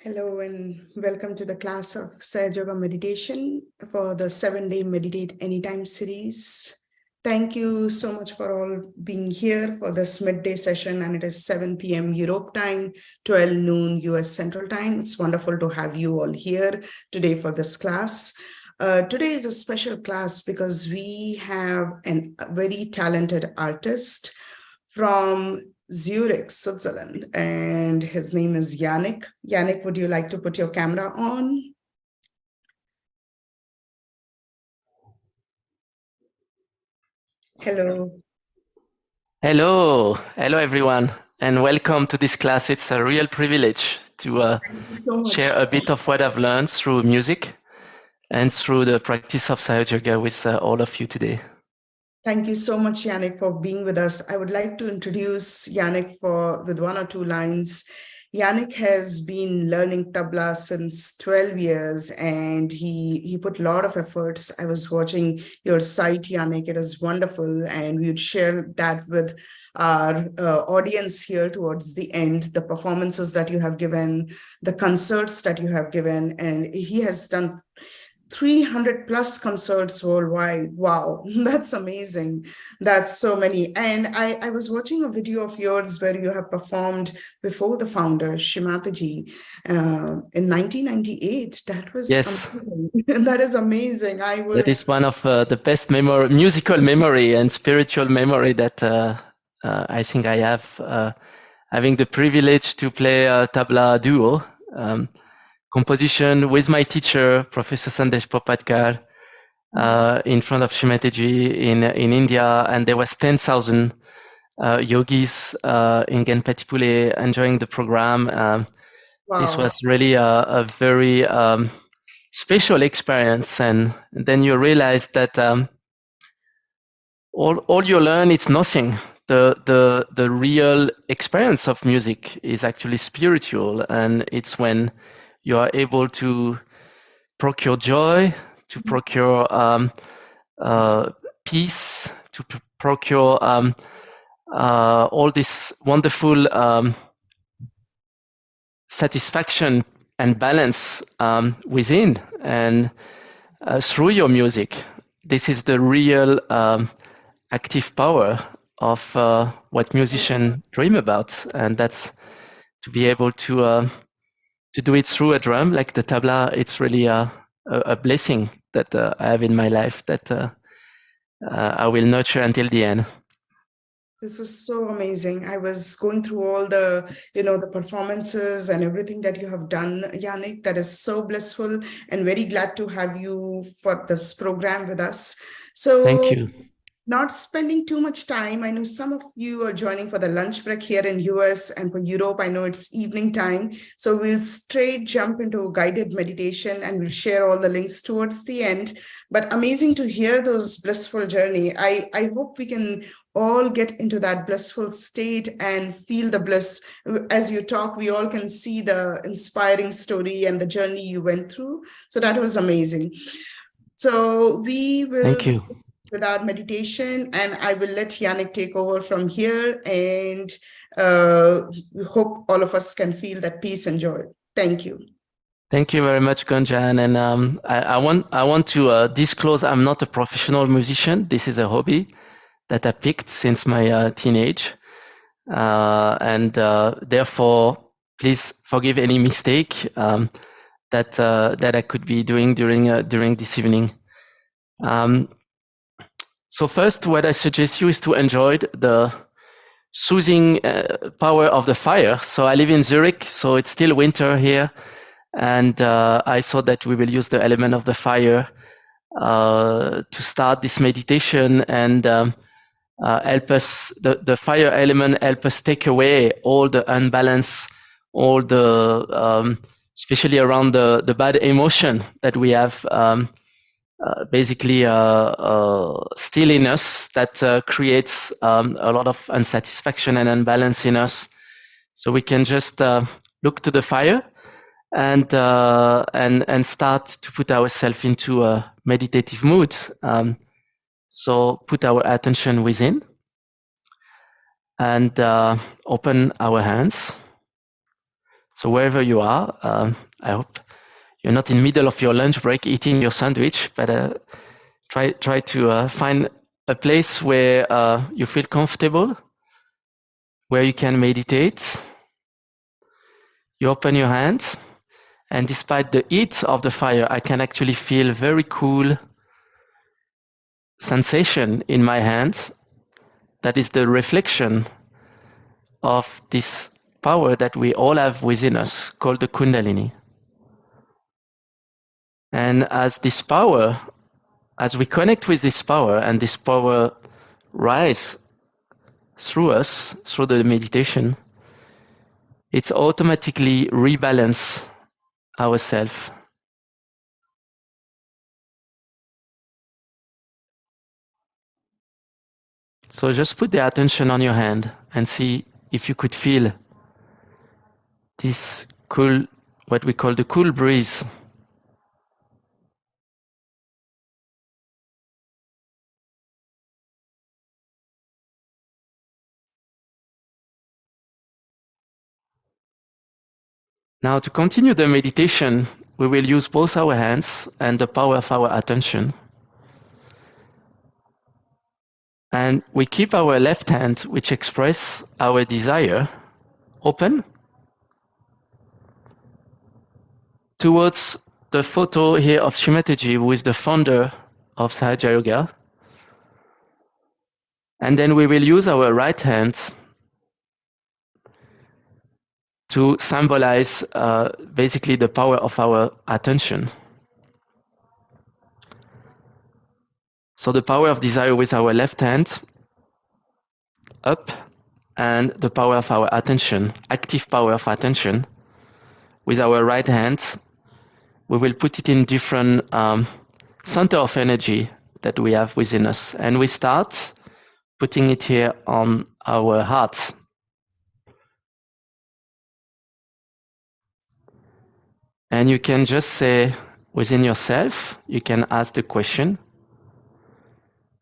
Hello and welcome to the class of Sahaja Yoga Meditation for the 7-day Meditate Anytime series. Thank you so much for all being here for this midday session, and it is 7 p.m. Europe time, 12 noon US Central Time. It's wonderful to have you all here today for this class. Today is a special class because we have a very talented artist from Zurich, Switzerland, and his name is Yannick. Yannick, would you like to put your camera on? Hello. Hello everyone, and welcome to this class. It's a real privilege to Thank you so much. share a bit of what I've learned through music and through the practice of Sahaja Yoga with all of you today. Thank you so much, Yannick, for being with us. I would like to introduce Yannick with one or two lines. Yannick has been learning tabla since 12 years, and he put a lot of efforts. I was watching your site, Yannick. It is wonderful, and we would share that with our audience here towards the end, the performances that you have given, the concerts that you have given, and he has done 300 plus concerts worldwide. Wow, that's amazing. That's so many. And I was watching a video of yours where you have performed before the founder, Shimataji, in 1998. That was Yes, amazing. That is amazing. that is one of the best musical memory and spiritual memory that I think I have, having the privilege to play a tabla duo. Composition with my teacher, Professor Sandesh Popadkar, in front of Shimataji in India, and there was 10,000 yogis in Ganpatipule enjoying the program. Wow. This was really a very special experience, and then you realize that all you learn is nothing. The real experience of music is actually spiritual, and it's when you are able to procure joy, to procure peace, to procure all this wonderful satisfaction and balance within and through your music. This is the real active power of what musicians dream about, and that's to be able to do it through a drum like the tabla. It's really a blessing that I have in my life that I will nurture until the end. This is so amazing. I was going through all the, the performances and everything that you have done, Yannick. That is so blissful, and very glad to have you for this program with us. So Thank you. Not spending too much time. I know some of you are joining for the lunch break here in US, and for Europe, I know it's evening time. So we'll straight jump into guided meditation, and we'll share all the links towards the end. But amazing to hear those blissful journey. I hope we can all get into that blissful state and feel the bliss. As you talk, we all can see the inspiring story and the journey you went through. So that was amazing. So we will... Thank you. With our meditation, and I will let Yannick take over from here, and we hope all of us can feel that peace and joy. Thank you. Thank you very much, Gunjan. And I want to disclose I'm not a professional musician. This is a hobby that I picked since my teenage, and therefore, please forgive any mistake that I could be doing during this evening. So first, what I suggest you is to enjoy the soothing power of the fire. So I live in Zurich, so it's still winter here, and I thought that we will use the element of the fire to start this meditation and help us. The fire element help us take away all the unbalance, all the especially around the bad emotion that we have. Basically still in us that creates a lot of unsatisfaction and unbalance in us. So we can just look to the fire and start to put ourselves into a meditative mood. So put our attention within and open our hands. So wherever you are, I hope you're not in the middle of your lunch break eating your sandwich, but try to find a place where you feel comfortable, where you can meditate. You open your hand, and despite the heat of the fire, I can actually feel very cool sensation in my hand. That is the reflection of this power that we all have within us, called the Kundalini. And as this power, as we connect with this power, and this power rise through us, through the meditation, it's automatically rebalance ourselves. So just put the attention on your hand and see if you could feel this cool, what we call the cool breeze. Now to continue the meditation, we will use both our hands and the power of our attention. And we keep our left hand, which express our desire, open towards the photo here of Shimataji, who is the founder of Sahaja Yoga. And then we will use our right hand to symbolize basically the power of our attention. So the power of desire with our left hand, up, and the power of our attention, active power of attention, with our right hand. We will put it in different center of energy that we have within us. And we start putting it here on our heart. And you can just say within yourself, you can ask the question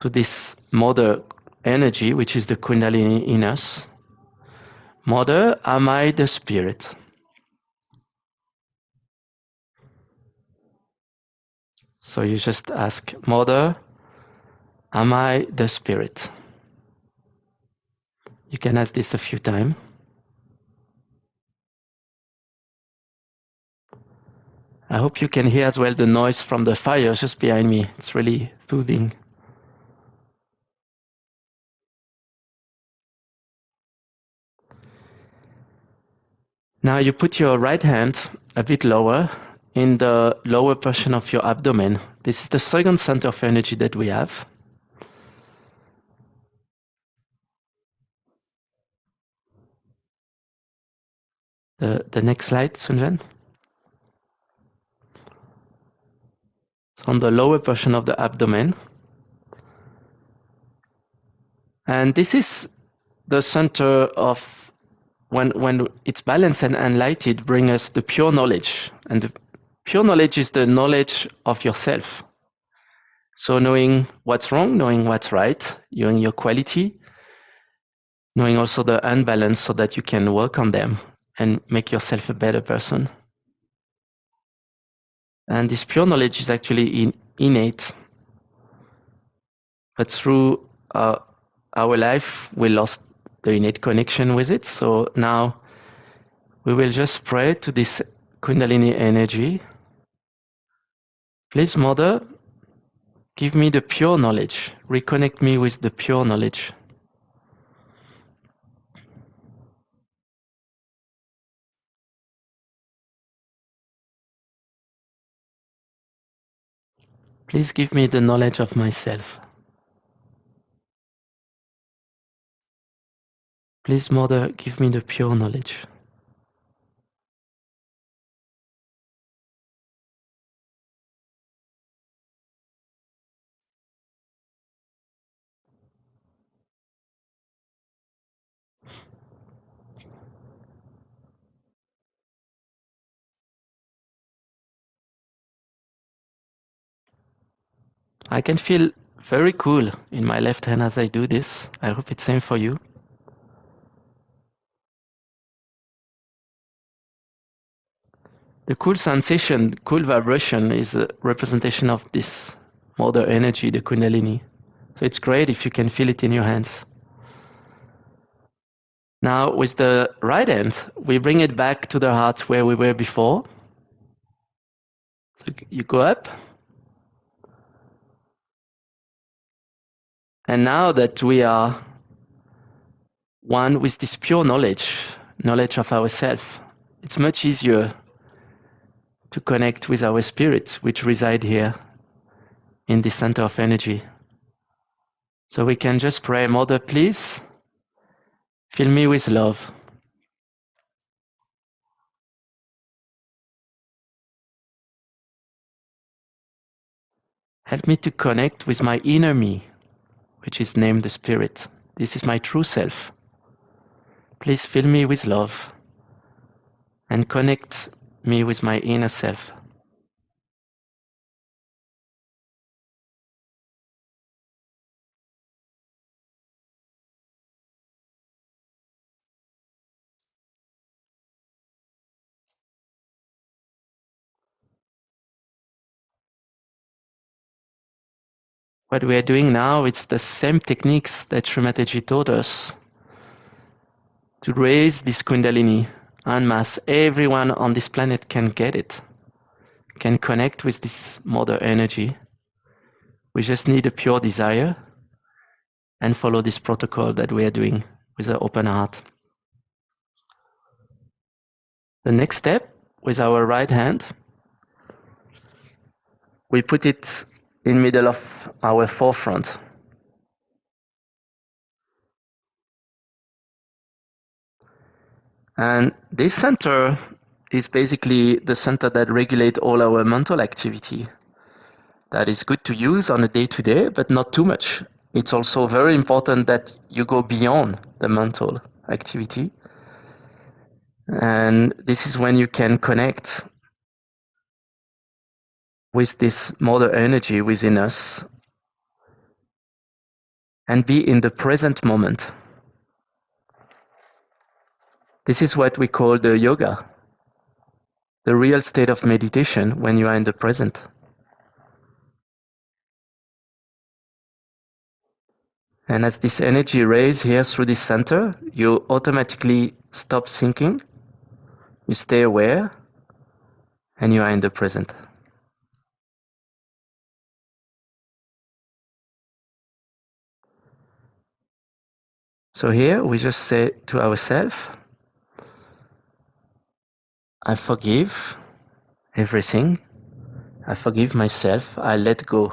to this mother energy, which is the Kundalini in us. Mother, am I the spirit? So you just ask, Mother, am I the spirit? You can ask this a few times. I hope you can hear as well the noise from the fire just behind me. It's really soothing. Now you put your right hand a bit lower in the lower portion of your abdomen. This is the second center of energy that we have. The next slide, Sunjan. It's on the lower portion of the abdomen. And this is the center of when it's balanced and lighted, bring us the pure knowledge. And the pure knowledge is the knowledge of yourself. So knowing what's wrong, knowing what's right, knowing your quality, knowing also the unbalance so that you can work on them and make yourself a better person. And this pure knowledge is actually innate. But through our life, we lost the innate connection with it. So now we will just pray to this Kundalini energy. Please, Mother, give me the pure knowledge. Reconnect me with the pure knowledge. Please give me the knowledge of myself. Please, Mother, give me the pure knowledge. I can feel very cool in my left hand as I do this. I hope it's same for you. The cool sensation, cool vibration is a representation of this mother energy, the Kundalini. So it's great if you can feel it in your hands. Now with the right hand, we bring it back to the heart where we were before. So you go up. And now that we are one with this pure knowledge of ourselves, it's much easier to connect with our spirits, which reside here in the center of energy. So we can just pray, Mother, please fill me with love. Help me to connect with my inner me, which is named the Spirit. This is my true self. Please fill me with love and connect me with my inner self. What we are doing now, it's the same techniques that Srimataji taught us to raise this Kundalini en masse. Everyone on this planet can get it, can connect with this mother energy. We just need a pure desire and follow this protocol that we are doing with an open heart. The next step, with our right hand, we put it in middle of our forefront. And this center is basically the center that regulates all our mental activity. That is good to use on a day-to-day, but not too much. It's also very important that you go beyond the mental activity. And this is when you can connect with this mother energy within us and be in the present moment. This is what we call the yoga, the real state of meditation when you are in the present. And as this energy rays here through this center, you automatically stop thinking, you stay aware, and you are in the present. So here we just say to ourselves, I forgive everything. I forgive myself. I let go.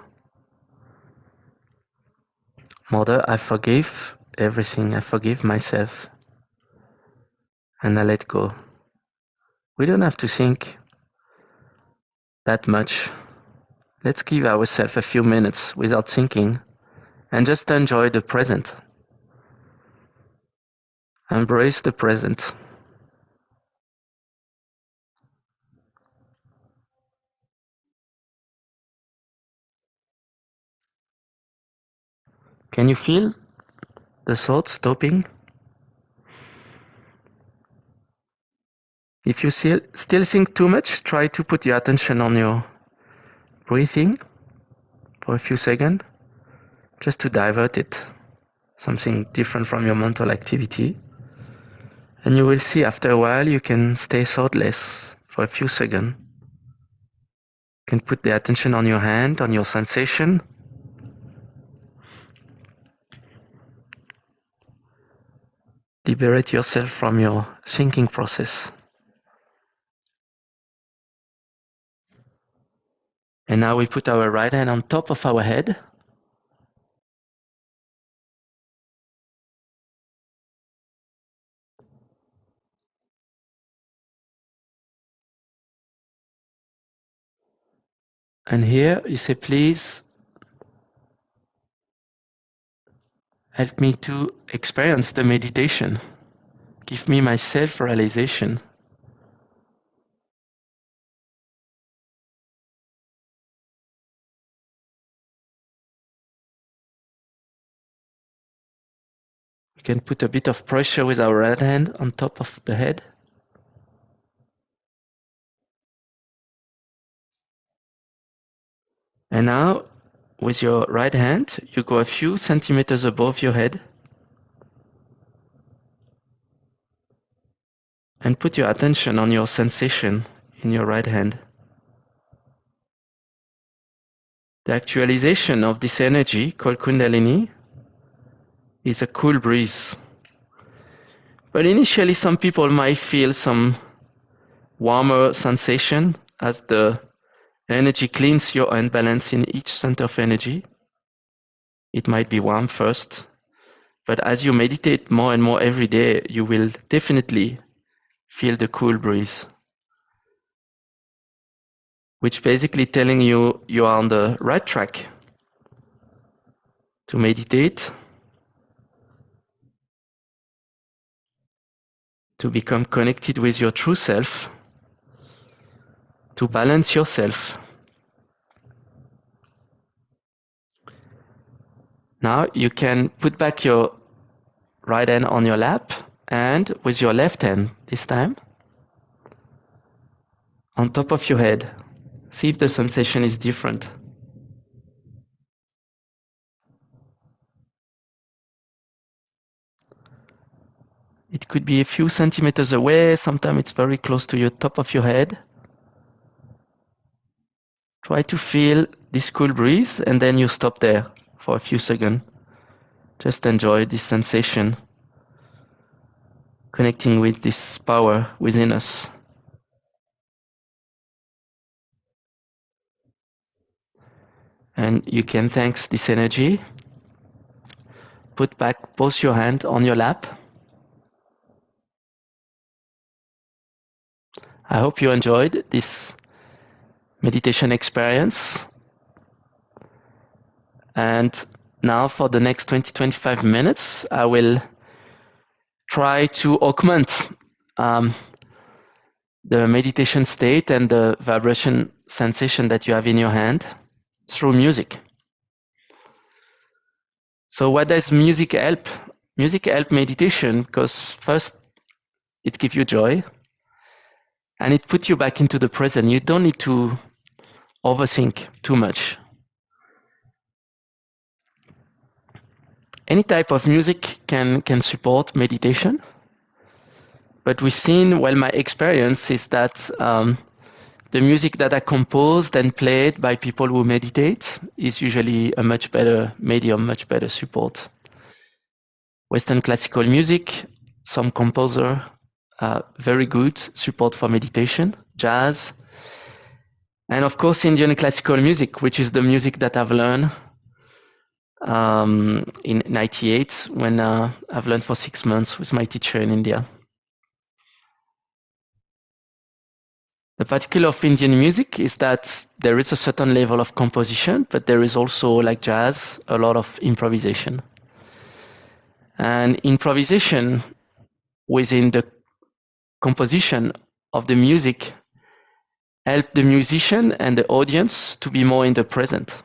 Mother, I forgive everything. I forgive myself. And I let go. We don't have to think that much. Let's give ourselves a few minutes without thinking and just enjoy the present. Embrace the present. Can you feel the thoughts stopping? If you still think too much, try to put your attention on your breathing for a few seconds, just to divert it, something different from your mental activity. And you will see after a while you can stay thoughtless for a few seconds. You can put the attention on your hand, on your sensation. Liberate yourself from your thinking process. And now we put our right hand on top of our head. And here you say, please help me to experience the meditation. Give me my self-realization. We can put a bit of pressure with our right hand on top of the head. And now, with your right hand, you go a few centimeters above your head and put your attention on your sensation in your right hand. The actualization of this energy, called Kundalini, is a cool breeze. But initially, some people might feel some warmer sensation as the energy cleans your imbalance in each center of energy. It might be warm first, but as you meditate more and more every day, you will definitely feel the cool breeze, which basically telling you you are on the right track to meditate, to become connected with your true self, to balance yourself. Now you can put back your right hand on your lap and with your left hand this time on top of your head. See if the sensation is different. It could be a few centimeters away, sometimes it's very close to your top of your head. Try to feel this cool breeze and then you stop there for a few seconds. Just enjoy this sensation, connecting with this power within us. And you can thank this energy. Put back both your hands on your lap. I hope you enjoyed this meditation experience. And now for the next 20-25 minutes, I will try to augment the meditation state and the vibration sensation that you have in your hand through music. So what does music help? Music help meditation because first it gives you joy and it puts you back into the present. You don't need to overthink too much. Any type of music can support meditation, but we've seen, well, my experience is that the music that are composed and played by people who meditate is usually a much better medium, much better support. Western classical music, some composer, very good support for meditation, jazz, and of course Indian classical music, which is the music that I've learned in '98 when I've learned for 6 months with my teacher in India. The particular of Indian music is that there is a certain level of composition, but there is also, like jazz, a lot of improvisation. And improvisation within the composition of the music help the musician and the audience to be more in the present.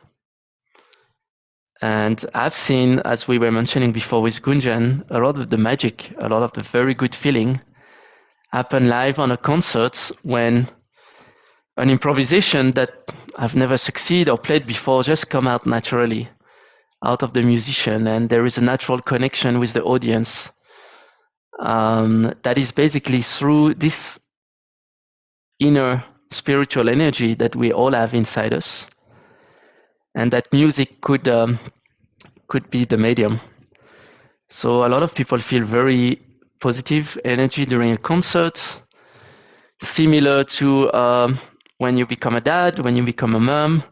And I've seen, as we were mentioning before with Gunjan, a lot of the magic, a lot of the very good feeling happen live on a concert when an improvisation that I've never succeeded or played before just come out naturally out of the musician, and there is a natural connection with the audience that is basically through this inner spiritual energy that we all have inside us, and that music could be the medium. So a lot of people feel very positive energy during a concert, similar to when you become a dad, when you become a mom,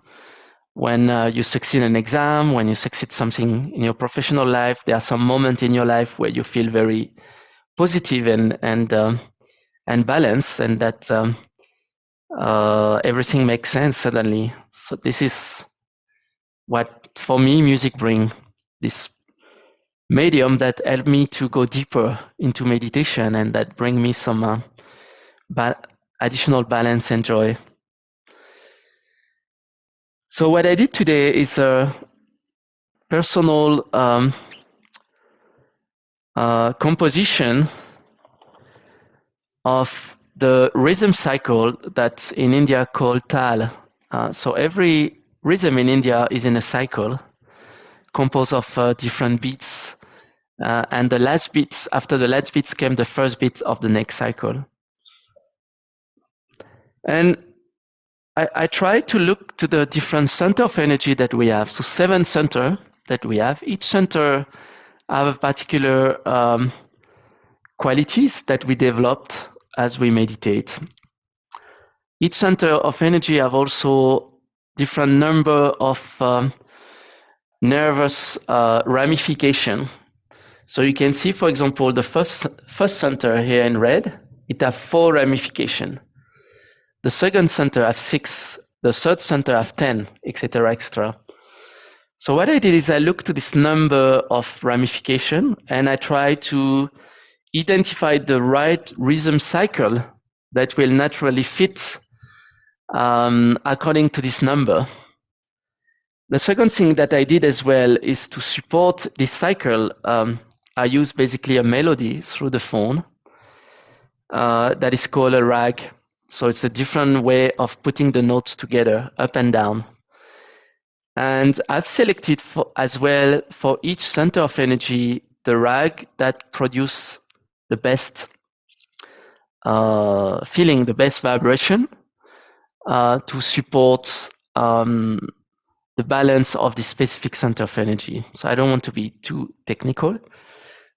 when you succeed in an exam, when you succeed something in your professional life. There are some moments in your life where you feel very positive and balanced, and that everything makes sense suddenly. So this is what, for me, music brings, this medium that helped me to go deeper into meditation and that bring me some additional balance and joy. So what I did today is a personal composition of the rhythm cycle that's in India called Tal. So every rhythm in India is in a cycle composed of different beats. And the last beats, after the last beats came the first beat of the next cycle. And I try to look to the different center of energy that we have. So 7 center that we have. Each center have a particular qualities that we developed as we meditate. Each center of energy have also different number of nervous ramification. So you can see, for example, the first center here in red, it have 4 ramification. The second center have 6, the third center have 10, etc., etc. So what I did is I looked to this number of ramification and I try to identify the right rhythm cycle that will naturally fit according to this number. The second thing that I did as well is to support this cycle. I use basically a melody through the phone that is called a rag. So it's a different way of putting the notes together, up and down. And I've selected as well for each center of energy the rag that produce the best feeling, the best vibration to support the balance of the specific center of energy. So I don't want to be too technical,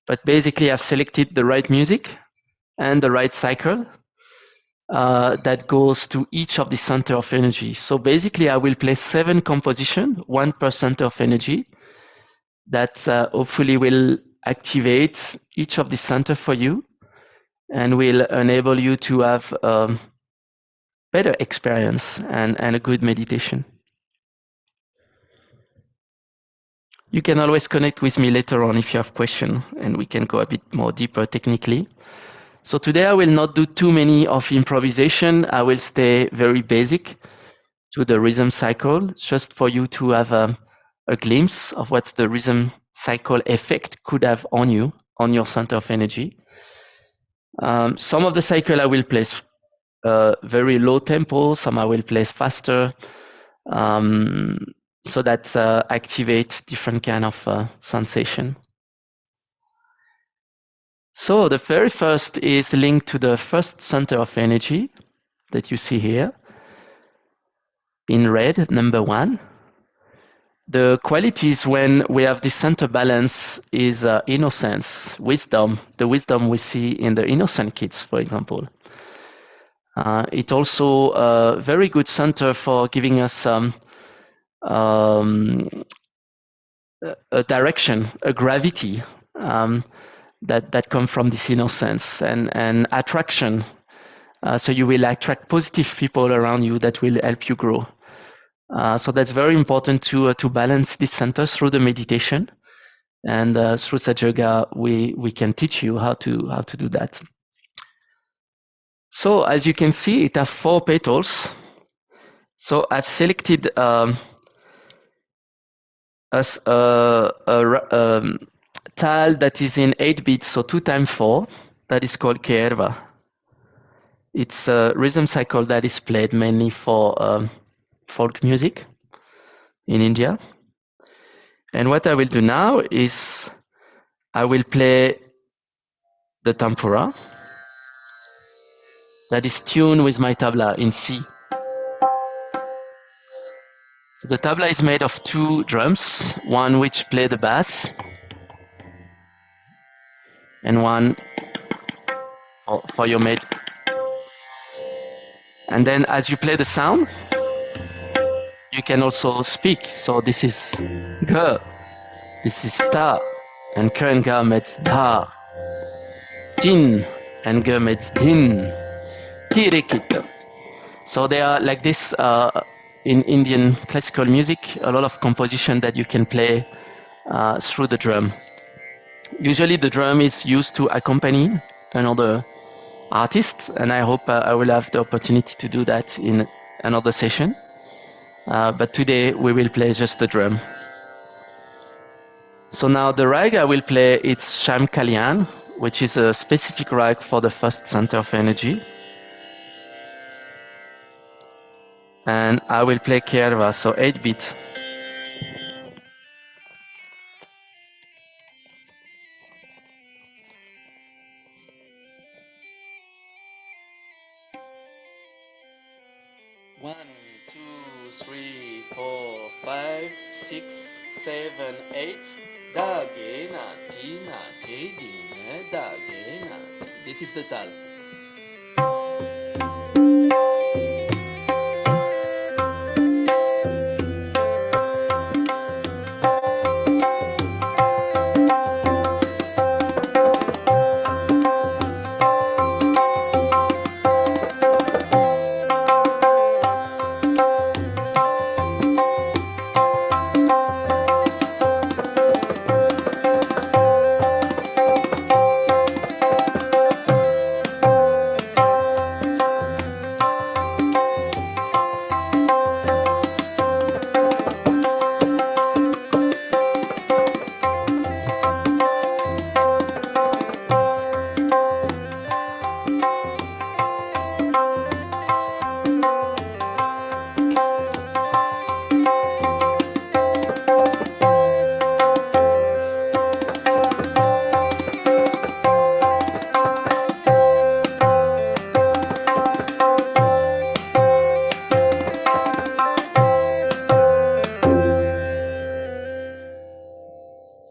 but basically I've selected the right music and the right cycle that goes to each of the center of energy. So basically I will play 7 compositions, 1 per center of energy, that hopefully will activate each of the center for you and will enable you to have a better experience and a good meditation. You can always connect with me later on if you have questions and we can go a bit more deeper technically. So today I will not do too many of improvisation. I will stay very basic to the rhythm cycle, just for you to have a glimpse of what the rhythm cycle effect could have on you, on your center of energy. Some of the cycle I will place very low tempo, some I will place faster, so that activate different kind of sensation. So the very first is linked to the first center of energy that you see here in red, number 1. The qualities when we have this center balance is innocence, wisdom, the wisdom we see in the innocent kids, for example. It also a very good center for giving us a direction, a gravity that come from this innocence and attraction. So you will attract positive people around you that will help you grow. So that's very important to balance this center through the meditation, and through Sahaja Yoga we can teach you how to do that. So as you can see, it has 4 petals. So I've selected as a tal that is in 8 beats, so 2 times 4. That is called Kerva. It's a rhythm cycle that is played mainly for folk music in India. And what I will do now is I will play the tempura that is tuned with my tabla in C. So the tabla is made of 2 drums, one which play the bass and one for your mate. And then as you play the sound, you can also speak. So this is G, this is Ta, and K and Ga meets Da. Tin and G meets Din. Tirikit. So they are like this in Indian classical music, a lot of composition that you can play through the drum. Usually the drum is used to accompany another artist, and I hope I will have the opportunity to do that in another session. But today we will play just the drum. So now the rag I will play, it's Sham Kalyan, which is a specific rag for the first center of energy. and I will play Kerva, so 8-bit. One, two, three, four, five, 6, 7, 8. Da, ge, na, ti, na, ke, di, ne, da, ge, na, ti. This is the tal.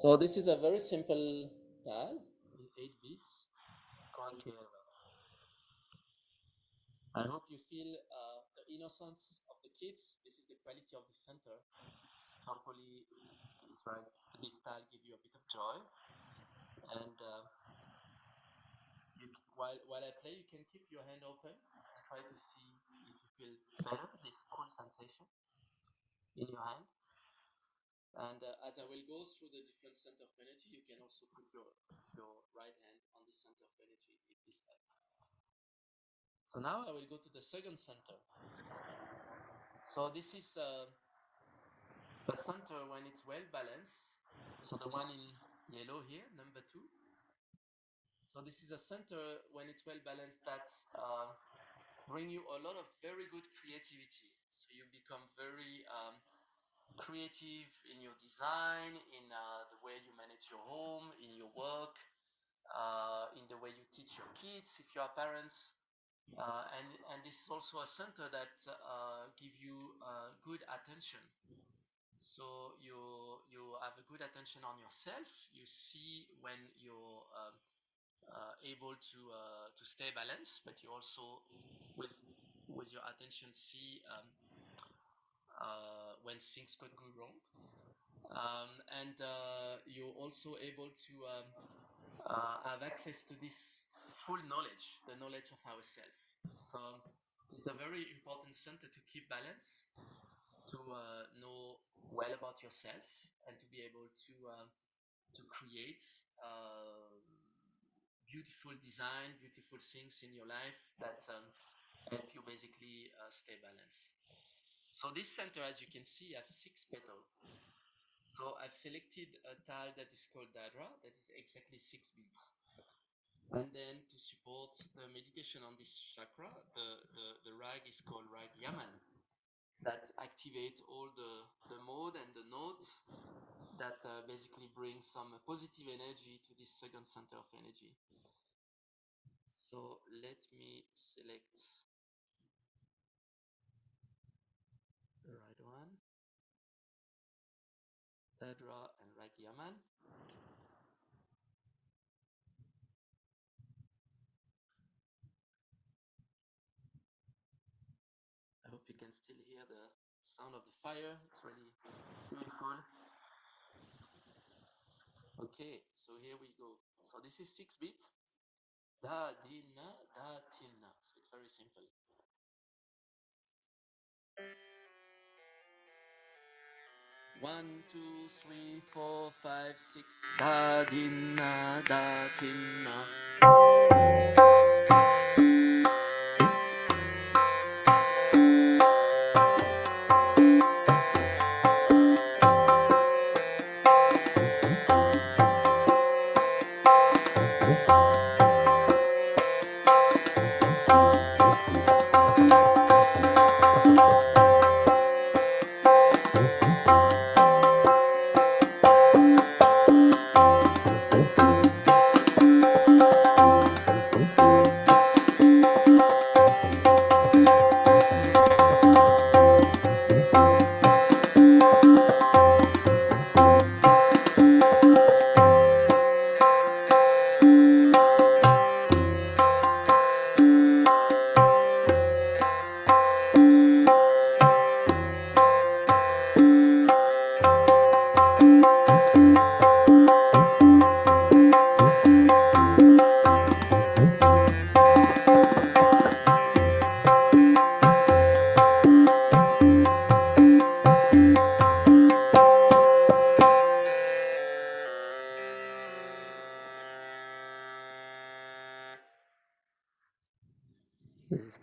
So this is a very simple tal in 8 beats called Kerva. I hope you feel the innocence of the kids. This is the quality of the center. Hopefully, this style give you a bit of joy. And while I play, you can keep your hand open and try to see if you feel better, this cool sensation in your hand. And as I will go through the different center of energy, you can also put your right hand on the center of energy if this helps. So now I will go to the second center. So this is a center when it's well balanced. So the one in yellow here, number 2. So this is a center when it's well balanced that bring you a lot of very good creativity. So you become very creative in your design, in the way you manage your home, in your work, in the way you teach your kids if you are parents. And this is also a center that give you good attention. So you have a good attention on yourself. You see when you're able to stay balanced, but you also with your attention see when things could go wrong. And you're also able to have access to this full knowledge, the knowledge of ourselves. So it's a very important center to keep balance, to know well about yourself, and to be able to create beautiful design, beautiful things in your life that help you basically stay balanced. So this center, as you can see, has 6 petals. So I've selected a tile that is called Dadra, that is exactly 6 beats. And then to support the meditation on this chakra, the rag is called rag Yaman, that activate all the mode and the notes that basically bring some positive energy to this second center of energy. So let me select the right one, Dadra and rag Yaman. I hope you can still hear the sound of the fire. It's really beautiful. Okay, so here we go. So this is 6 beats. Da, di, na, da, ti, na. So it's very simple. 1, 2, 3, 4, 5, 6. Da, di, na, da, ti, na.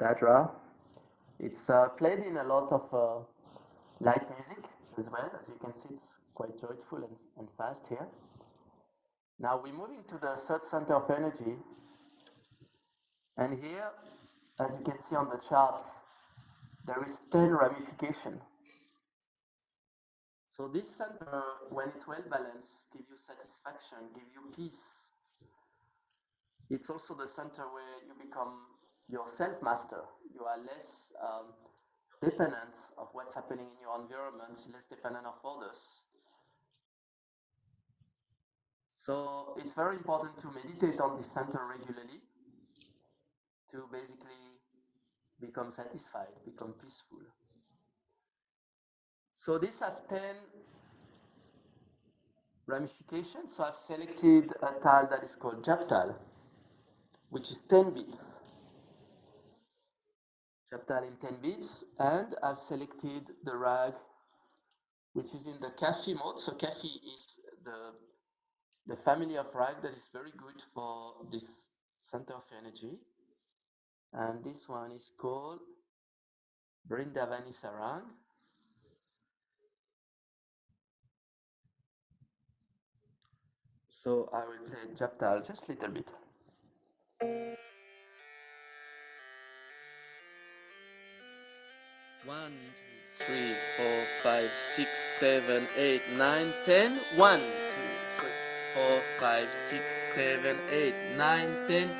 Tadra. It's played in a lot of light music as well. As you can see, it's quite joyful and fast here. Now we're moving to the third center of energy. And here, as you can see on the chart, there is 10 ramification. So this center, when it's well balanced, give you satisfaction, give you peace. It's also the center where you become your self-master. You are less dependent of what's happening in your environment, less dependent of others. So it's very important to meditate on this center regularly to basically become satisfied, become peaceful. So these have 10 ramifications. So I've selected a tal that is called Japtal, which is 10 beats. Japtal in 10 beats, and I've selected the rag, which is in the Kafi mode. So Kafi is the family of rag that is very good for this center of energy. And this one is called Brindavani Sarang. So I will play Japtal just a little bit. 1, 2, 3, 4, 5, 6, 7, 8, 9, 10. 1, 2, 3, 4, 5, 6, 7, 8, 9, 10.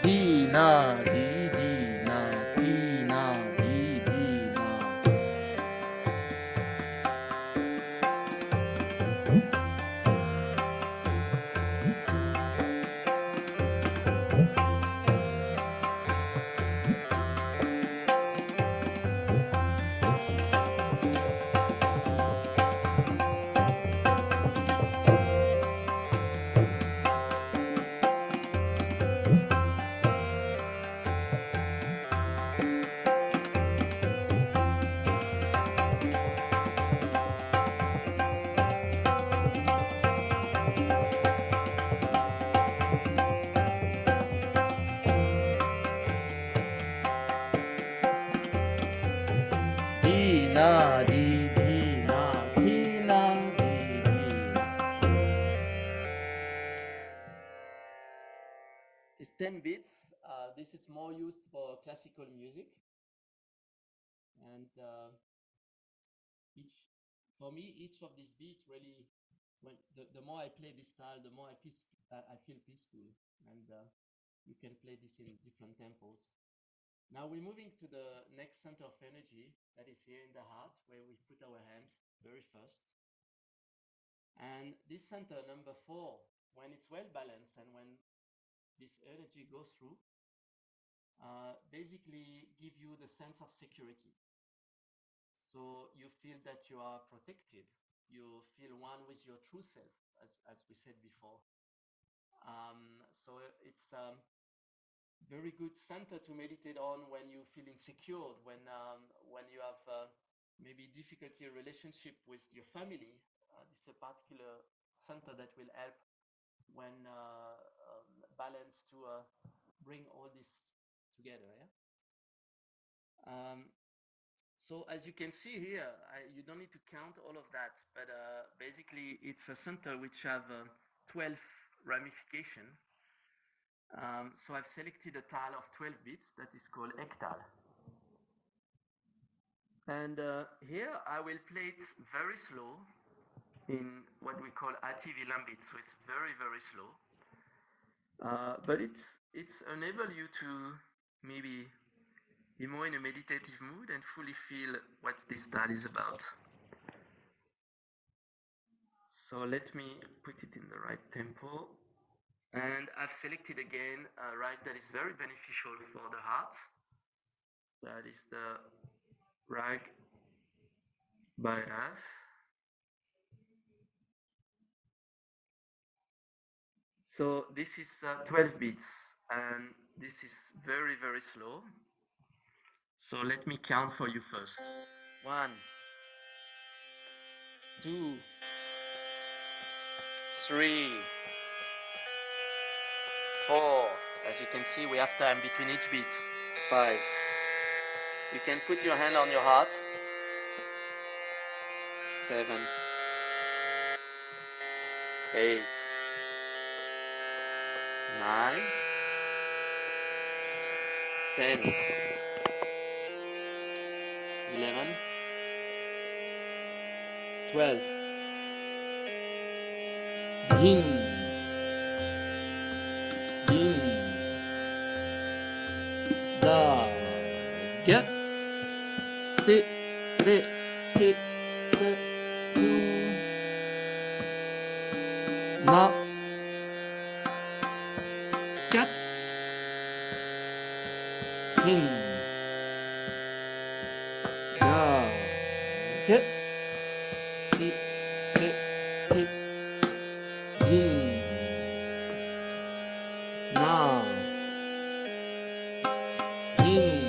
Di na di na di na di na. Na di na ti na di. These 10 beats, this is more used for classical music, and for me, each of these beats really, when the more I play this style, the more I feel peaceful, and you can play this in different tempos. Now we're moving to the next center of energy that is here in the heart, where we put our hand very first. And this center, number 4, when it's well balanced and when this energy goes through, basically give you the sense of security. So you feel that you are protected. You feel one with your true self, as we said before. So it's very good center to meditate on when you feel insecure, when you have maybe difficulty in relationship with your family. This is a particular center that will help when balance to bring all this together. Yeah. So as you can see here, you don't need to count all of that, but basically it's a center which have 12 ramification. So I've selected a tal of 12 beats that is called Ektal. And here I will play it very slow in what we call Ati Vilambit. So it's very, very slow. But it's enable you to maybe be more in a meditative mood and fully feel what this tal is about. So let me put it in the right tempo. And I've selected again a rag that is very beneficial for the heart. That is the rag Bhairav. So this is 12 beats, and this is very, very slow. So let me count for you first. 1, 2, 3, 4. As you can see, we have time between each beat. 5. You can put your hand on your heart. 7, 8, 9, 10, 11, 12. Yin, yin, da, get, ti, re, ti, te, tu, na, cat, tin, da, get, ti, re, ti, yin, na, yin.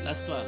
Last one.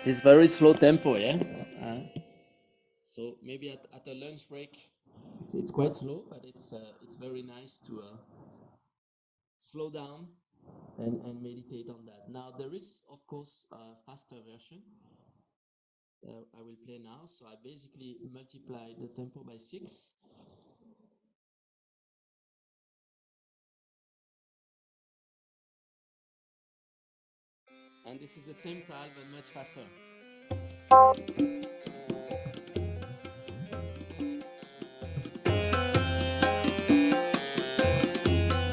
This very slow tempo, yeah. So maybe at a lunch break, it's quite slow, but it's very nice to slow down and meditate on that. Now there is of course a faster version. I will play now. So I basically multiply the tempo by 6. And this is the same time but much faster.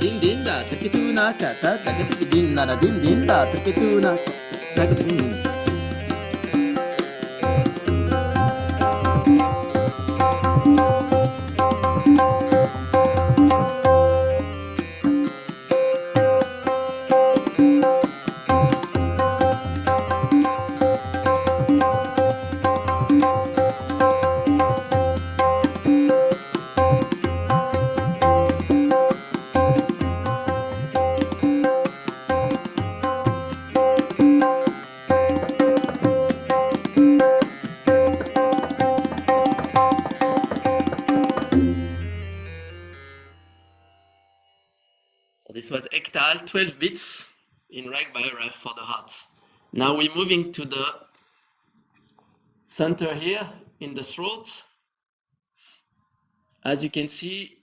Din din da terketuna kata tak din nada din da terketuna tak din. So this was Ektal, 12 beats in rag by rag for the heart. Now we're moving to the center here in the throat. As you can see,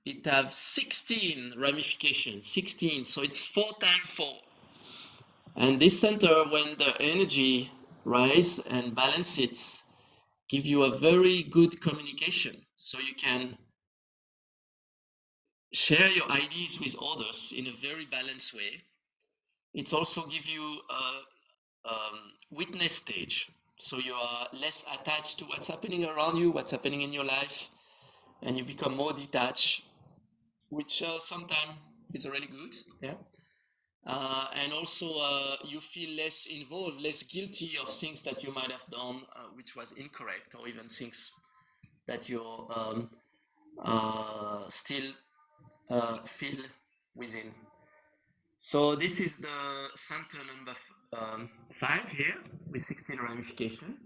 it has 16 ramifications, 16, so it's 4 times 4. And this center, when the energy rise and balance it, give you a very good communication. So you can share your ideas with others in a very balanced way. It's also give you a witness stage. So you are less attached to what's happening around you, what's happening in your life. and you become more detached, which sometimes is really good. Yeah. And also you feel less involved, less guilty of things that you might have done which was incorrect, or even things that you still feel within. So this is the center number 5 here with 16 ramification.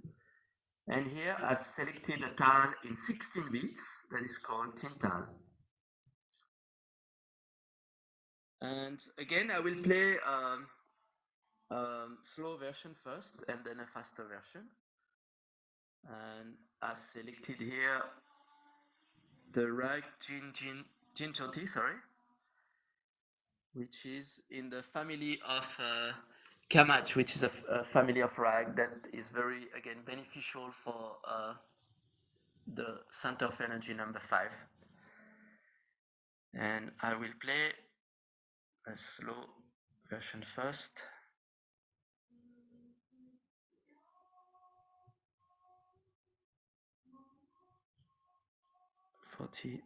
And here I've selected a tal in 16 beats that is called tintal. And again, I will play slow version first and then a faster version. And I've selected here the rag Jinjoti, sorry, which is in the family of Kamach, which is a family of rag that is very, again, beneficial for the center of energy number 5. And I will play a slow version first. 40.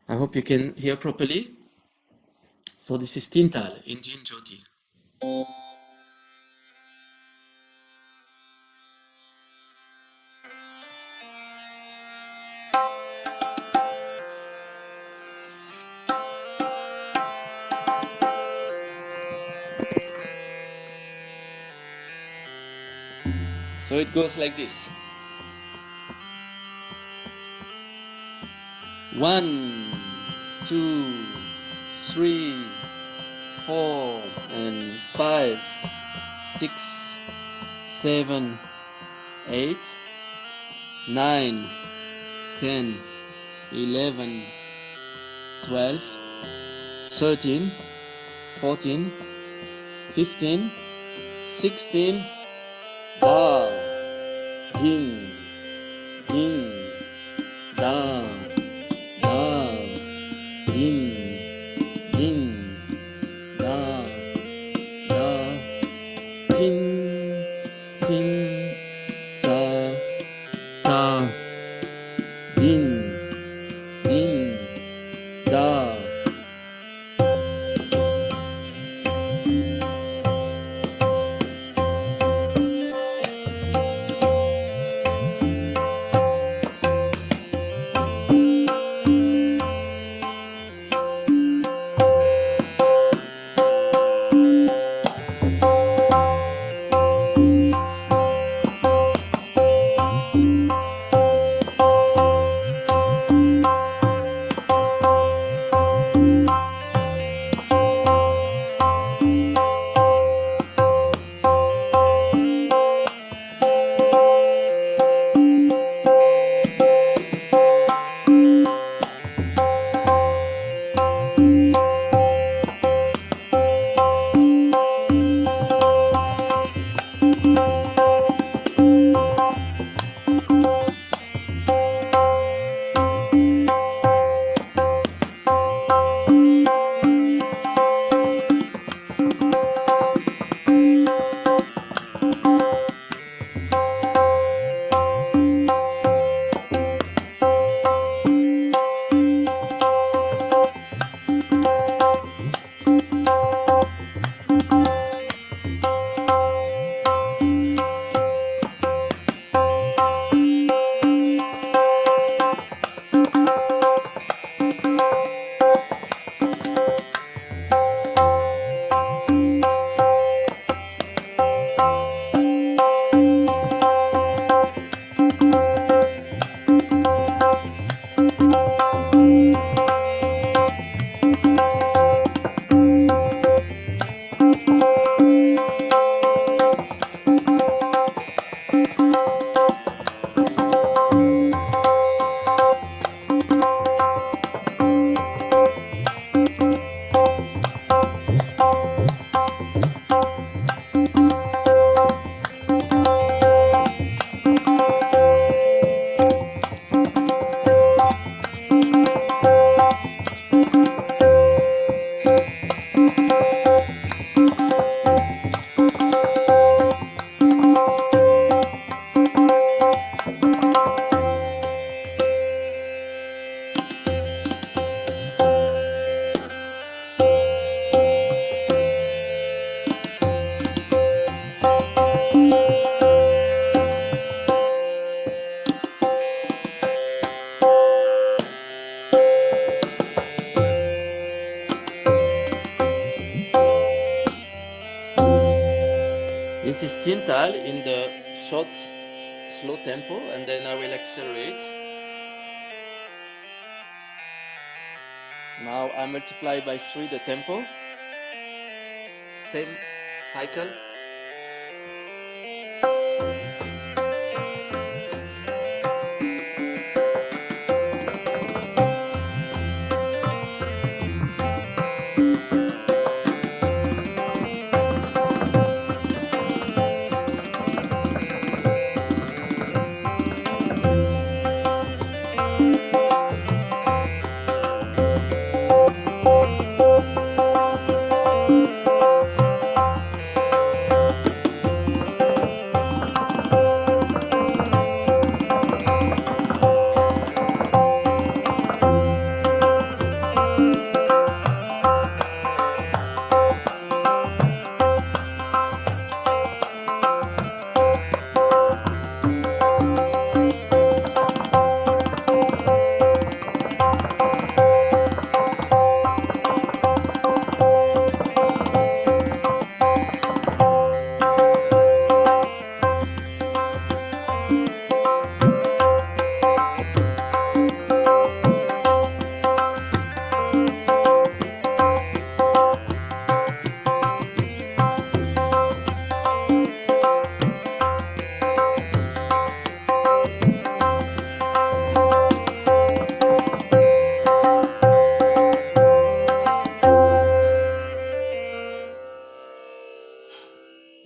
I hope you can hear properly. So this is Tintal in Jinjoti. So it goes like this. 1, 2, 3, 4, and 5, 6, 7, 8, 9, 10, 11, 12, 13, 14, 15, 16, da, din, din, da, da, din, din, da, da, tin, tin, da, da, din, din, da. this is Tintal in the short, slow tempo, and then I will accelerate. Now I multiply by 3 the tempo. Same cycle.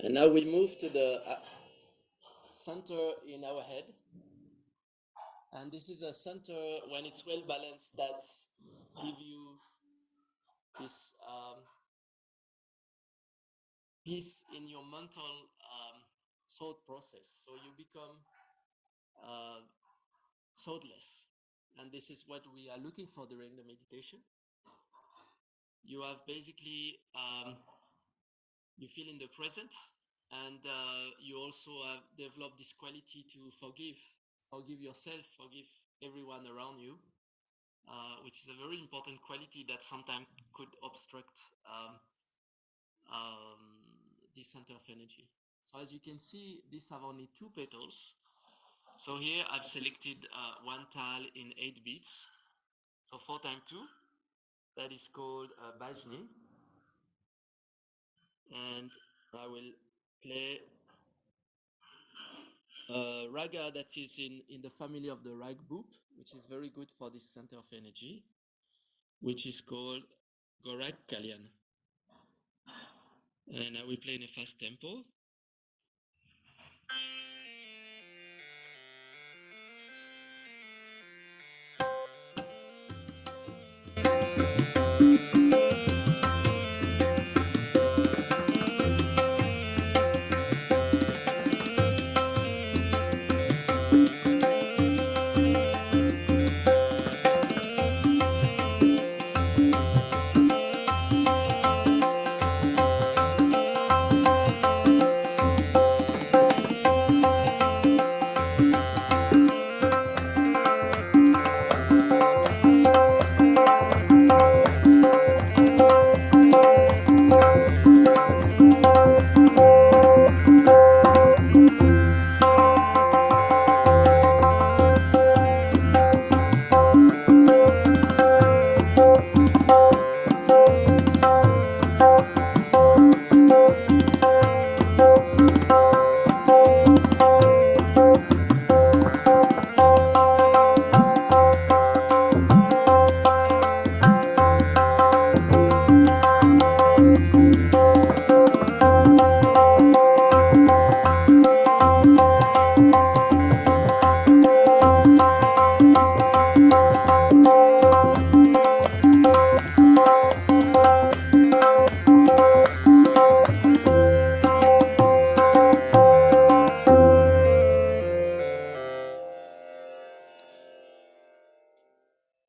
And now we move to the center in our head. And this is a center, when it's well balanced, that give you this peace in your mental thought process. So you become thoughtless. And this is what we are looking for during the meditation. You have basically, you feel in the present, and you also have developed this quality to forgive yourself, forgive everyone around you, which is a very important quality that sometimes could obstruct this center of energy. So as you can see, these have only 2 petals. So here I've selected 1 tal in 8 beats. So 4 times 2, that is called Bajni. And I will play raga that is in the family of the rag boop, which is very good for this center of energy, which is called Gorak Kalyan. And I will play in a fast tempo.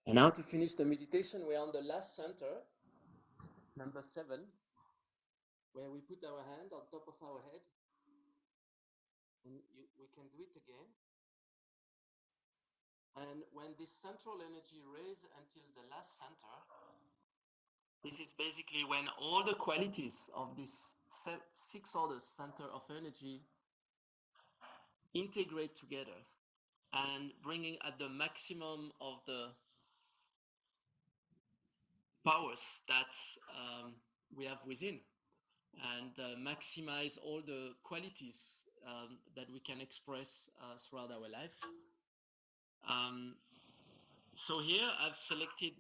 And now to finish the meditation, we're on the last center, number 7, where we put our hand on top of our head. And we can do it again. And when this central energy raises until the last center, This is basically when all the qualities of this 6 orders center of energy integrate together and bringing at the maximum of the powers that we have within, and maximize all the qualities that we can express throughout our life. So here I've selected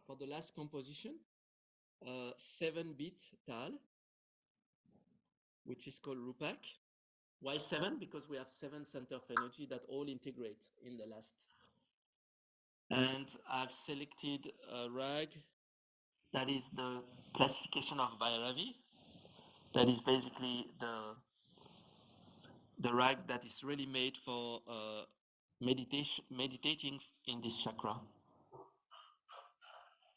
for the last composition 7-bit tal, which is called Rupak. Why 7? Because we have 7 center of energy that all integrate in the last. And I've selected a rag that is the classification of Bhairavi. That is basically the rag that is really made for meditating in this chakra.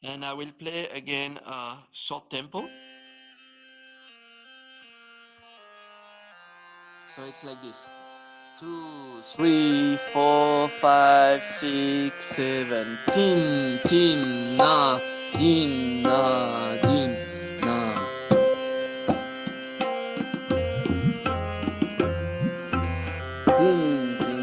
And I will play again a short tempo. So it's like this. 2, 3, 4, 5, 6, 7. Tin, tin, na, din, na, din, na. Din, din.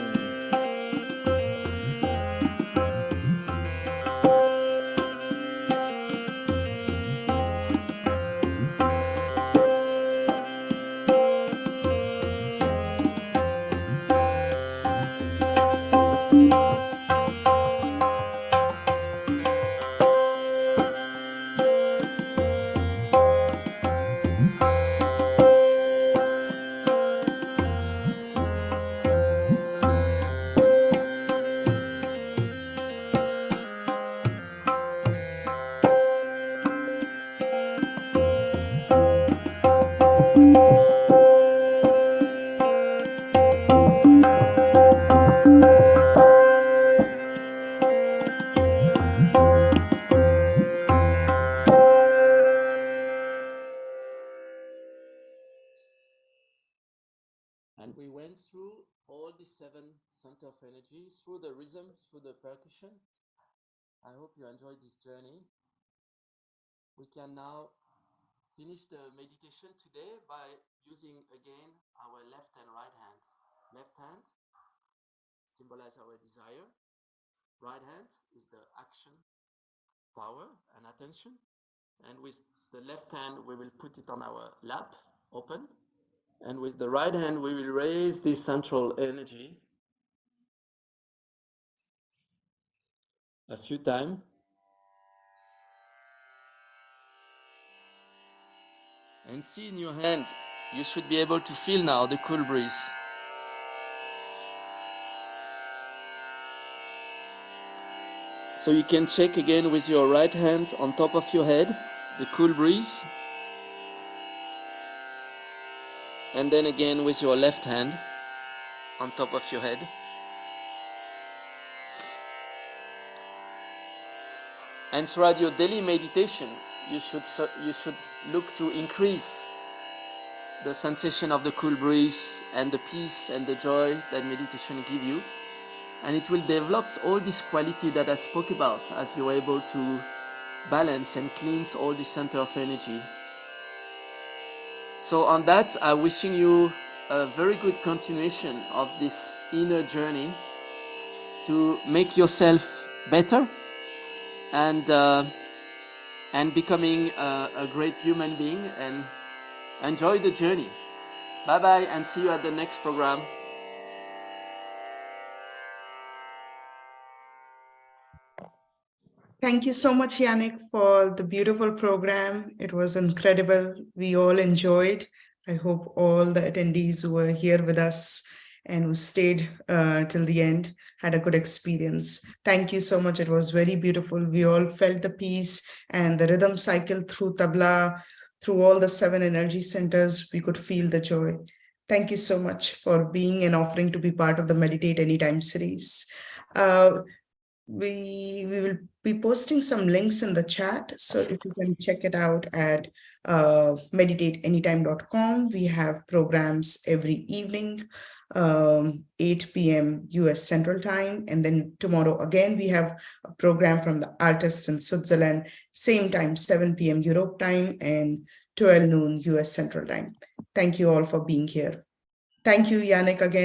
And we went through all the 7 center of energy, through the rhythm, through the percussion. I hope you enjoyed this journey. We can now finish the meditation today by using again our left and right hand. Left hand symbolizes our desire. Right hand is the action, power, and attention. And with the left hand, we will put it on our lap, open. And with the right hand, we will raise this central energy a few times. And see in your hand, you should be able to feel now the cool breeze. So you can check again with your right hand on top of your head, the cool breeze. And then again with your left hand on top of your head. And throughout your daily meditation, you should look to increase the sensation of the cool breeze and the peace and the joy that meditation gives you. And it will develop all this quality that I spoke about as you're able to balance and cleanse all the center of energy. So on that, I'm wishing you a very good continuation of this inner journey to make yourself better and becoming a great human being, and enjoy the journey. Bye bye, and see you at the next program. Thank you so much, Yannick, for the beautiful program. It was incredible. We all enjoyed. I hope all the attendees who were here with us and who stayed till the end had a good experience. Thank you so much. It was very beautiful. We all felt the peace and the rhythm cycle through tabla, through all the 7 energy centers. We could feel the joy. Thank you so much for being and offering to be part of the Meditate Anytime series. we will be posting some links in the chat. So if you can check it out at meditateanytime.com. We have programs every evening, 8 p.m. US Central Time. And then tomorrow again, we have a program from the artist in Switzerland, same time, 7 p.m. Europe time and 12 noon US Central Time. Thank you all for being here. Thank you, Yannick, again.